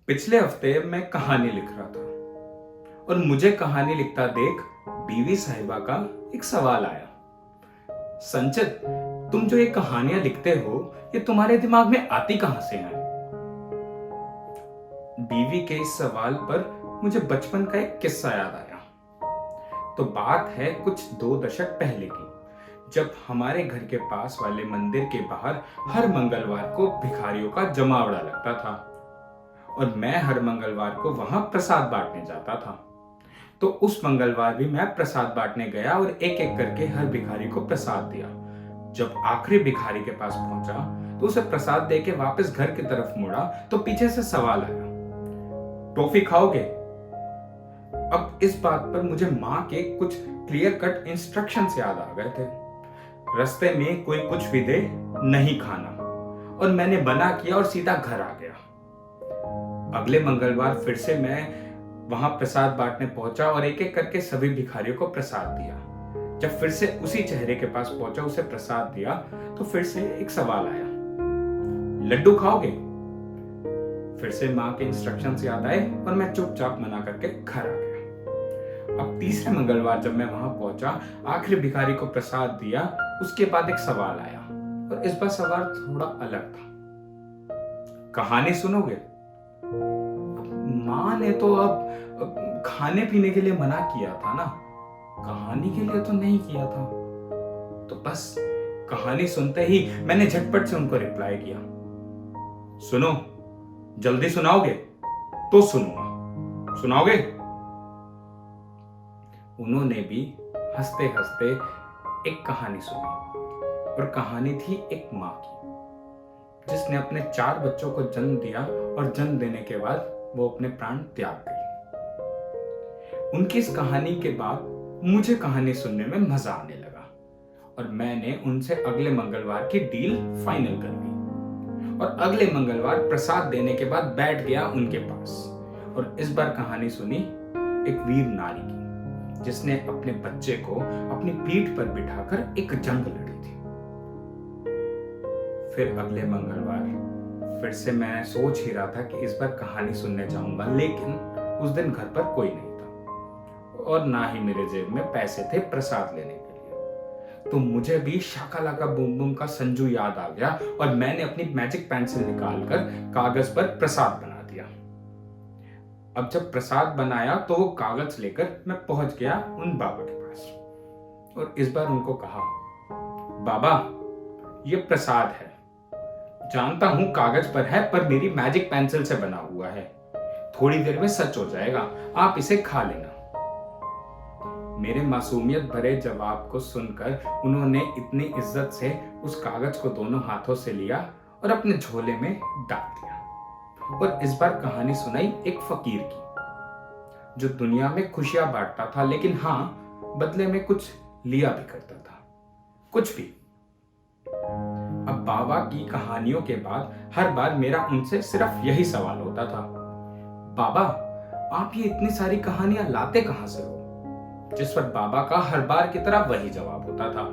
पिछले हफ्ते मैं कहानी लिख रहा था और मुझे कहानी लिखता देख बीवी साहिबा का एक सवाल आया। संचित, तुम जो ये कहानियां लिखते हो, ये तुम्हारे दिमाग में आती कहां से हैं? बीवी के इस सवाल पर मुझे बचपन का एक किस्सा याद आया। तो बात है कुछ 2 दशक पहले की, जब हमारे घर के पास वाले मंदिर के बाहर हर मंगलवार को भिखारियों का जमावड़ा लगता था और मैं हर मंगलवार को वहां प्रसाद बांटने जाता था। तो उस मंगलवार भी मैं प्रसाद बांटने गया और एक एक करके हर भिखारी को प्रसाद दिया। जब आखिरी भिखारी के पास पहुंचा तो उसे प्रसाद देके वापस घर की तरफ मुड़ा तो पीछे से सवाल आया, टॉफी खाओगे? अब इस बात पर मुझे माँ के कुछ क्लियर कट इंस्ट्रक्शंस याद आ गए थे। रास्ते में कोई कुछ भी दे, नहीं खाना। और मैंने मना किया और सीधा घर आ गया। अगले मंगलवार फिर से मैं वहां प्रसाद बांटने पहुंचा और एक एक करके सभी भिखारियों को प्रसाद दिया। जब फिर से उसी चेहरे के पास पहुंचा, उसे प्रसाद दिया तो फिर से एक सवाल आया, लड्डू खाओगे? फिर से माँ के इंस्ट्रक्शंस याद आए और मैं चुपचाप मना करके घर आ गया। अब तीसरे मंगलवार जब मैं वहां पहुंचा, आखिरी भिखारी को प्रसाद दिया, उसके बाद एक सवाल आया और इस बार सवाल थोड़ा अलग था, कहानी सुनोगे? माँ ने तो अब खाने पीने के लिए मना किया था ना, कहानी के लिए तो नहीं किया था। तो बस कहानी सुनते ही मैंने झटपट से उनको रिप्लाई किया, सुनो, जल्दी सुनाओगे? तो सुनूंगा, सुनाओगे? उन्होंने भी हंसते हंसते एक कहानी सुनी और कहानी थी एक माँ की, जिसने अपने 4 बच्चों को जन्म दिया और जन्म देने के बाद वो अपने प्राण त्याग गई। उनकी इस कहानी के बाद मुझे कहानी सुनने में मजा आने लगा और मैंने उनसे अगले मंगलवार की डील फाइनल कर दी और अगले मंगलवार प्रसाद देने के बाद बैठ गया उनके पास और इस बार कहानी सुनी एक वीर नारी की, जिसने अपने बच्चे को अपनी पीठ पर बिठाकर एक जंग लड़ी थी। फिर अगले मंगलवार फिर से मैं सोच ही रहा था कि इस बार कहानी सुनने जाऊंगा, लेकिन उस दिन घर पर कोई नहीं था और ना ही मेरे जेब में पैसे थे प्रसाद लेने के लिए। तो मुझे भी शाका लाका बूम बूम का संजू याद आ गया और मैंने अपनी मैजिक पेंसिल निकालकर कागज पर प्रसाद बना दिया। अब जब प्रसाद बनाया तो वो कागज लेकर मैं पहुंच गया उन बाबा के पास और इस बार उनको कहा, बाबा, ये प्रसाद है, जानता हूं कागज पर है, पर मेरी मैजिक पेंसिल से बना हुआ है, थोड़ी देर में सच हो जाएगा, आप इसे खा लेना। मेरे मासूमियत भरे जवाब को सुनकर उन्होंने इतनी इज्जत से उस कागज को दोनों हाथों से लिया और अपने झोले में डाल दिया और इस बार कहानी सुनाई एक फकीर की, जो दुनिया में खुशियां बांटता था, लेकिन हाँ, बदले में कुछ लिया भी करता था, कुछ भी। अब बाबा की कहानियों के बाद हर बार मेरा उनसे सिर्फ यही सवाल होता था, बाबा, आप ये इतनी सारी कहानियां लाते कहां से हो? जिस पर बाबा का हर बार की तरह वही जवाब होता था,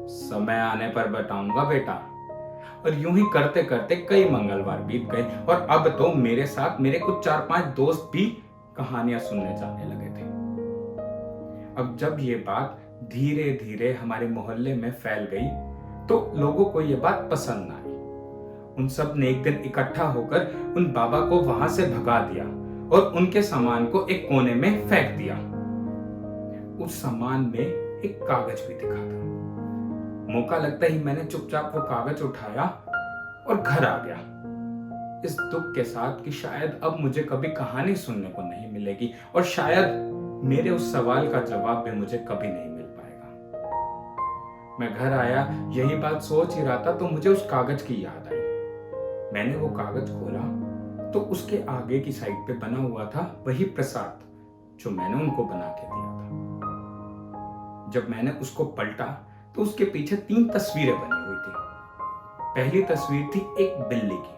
समय आने पर बताऊंगा बेटा। और यूं ही करते करते कई मंगलवार बीत गए और अब तो मेरे साथ मेरे कुछ 4-5 दोस्त भी कहानियां सुनने जाने लगे थे। अब जब ये बात धीरे धीरे हमारे मोहल्ले में फैल गई तो लोगों को ये बात पसंद ना आई। उन सब ने एक दिन इकट्ठा होकर उन बाबा को वहां से भगा दिया और उनके सामान को एक कोने में फेंक दिया। उस सामान में एक कागज भी दिखा था। मौका लगता ही मैंने चुपचाप वो कागज उठाया और घर आ गया, इस दुख के साथ कि शायद अब मुझे कभी कहानी सुनने को नहीं मिलेगी और शायद मेरे उस सवाल का जवाब भी मुझे कभी नहीं मिल पाएगा। मैं घर आया, यही बात सोच ही रहा था तो मुझे उस कागज की याद आई। मैंने वो कागज खोला तो उसके आगे की साइड पे बना हुआ था वही प्रसाद जो मैंने उनको बना के दिया था। जब मैंने उसको पलटा तो उसके पीछे 3 तस्वीरें बनी हुई थी। पहली तस्वीर थी एक बिल्ली की,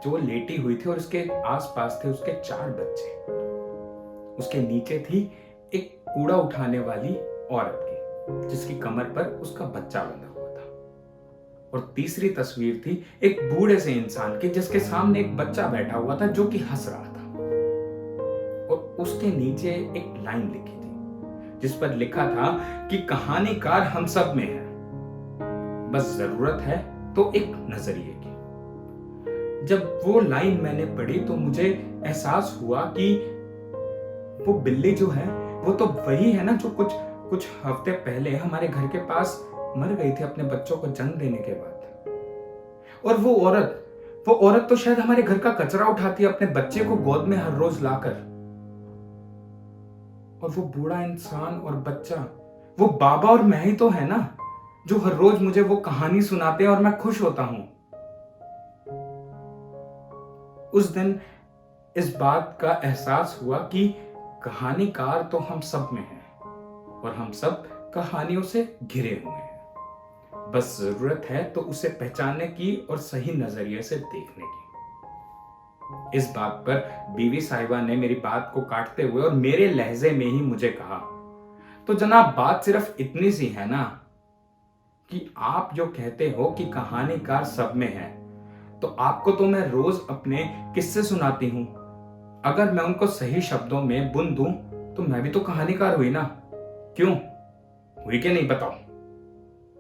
जो लेटी हुई थी और उसके आसपास थे उसके 4 बच्चे। उसके नीचे थी एक कूड़ा उठाने वाली औरत की, जिसकी कमर पर उसका बच्चा बंधा हुआ था। और तीसरी तस्वीर थी एक बूढ़े से इंसान की जिसके सामने एक बच्चा बैठा हुआ था जो कि हंस रहा था। और उसके नीचे एक लाइन लिखी थी जिस पर लिखा था कि कहानीकार हम सब में है, बस जरूरत है तो एक नजरिए की। जब वो लाइन मैंने पढ़ी तो मुझे एहसास हुआ कि वो बिल्ली जो है वो तो वही है ना जो कुछ हफ्ते पहले हमारे घर के पास मर गई थी अपने बच्चों को जन्म देने के बाद। और वो औरत तो शायद हमारे घर का कचरा उठाती है अपने बच्चे को गोद में हर रोज लाकर। और वो बूढ़ा इंसान और बच्चा, वो बाबा और मैं ही तो है ना जो हर रोज मुझे वो कहानी सुनाते हैं और मैं खुश होता हूं। उस दिन इस बात का एहसास हुआ कि कहानीकार तो हम सब में है और हम सब कहानियों से घिरे हुए हैं, बस जरूरत है तो उसे पहचानने की और सही नजरिए से देखने की। इस बात पर बीवी साहिबा ने मेरी बात को काटते हुए और मेरे लहजे में ही मुझे कहा, तो जनाब बात सिर्फ इतनी सी है ना कि आप जो कहते हो कि कहानीकार सब में है, तो आपको तो मैं रोज अपने किस्से सुनाती हूं। अगर मैं उनको सही शब्दों में बुन दूं तो मैं भी तो कहानीकार हुई ना। क्यों हुई कि नहीं बताओ।